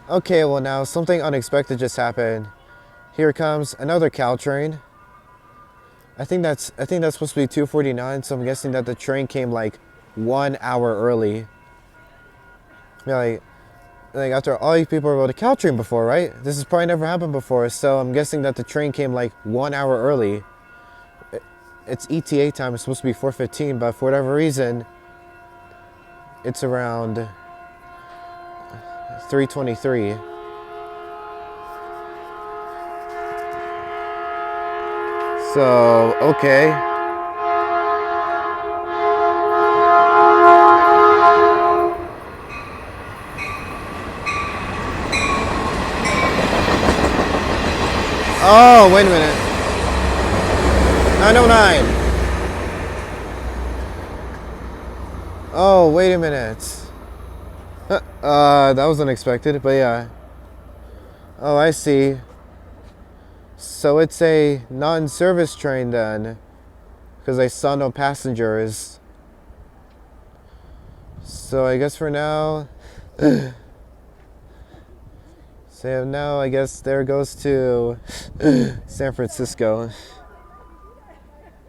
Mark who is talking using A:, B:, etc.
A: Okay, well now something unexpected just happened. Here comes another Caltrain. I think that's supposed to be 2:49, so I'm guessing that the train came like 1 hour early. Yeah, like after all you people rode a Caltrain before, right? This has probably never happened before, so I'm guessing that the train came like 1 hour early. It's ETA time. It's supposed to be 4:15, but for whatever reason, it's around 3:23. So, okay. Oh, wait a minute. 909. Oh, wait a minute. That was unexpected, but yeah. Oh, I see. So it's a non-service train then, because I saw no passengers. So I guess for now, so now I guess there goes to San Francisco.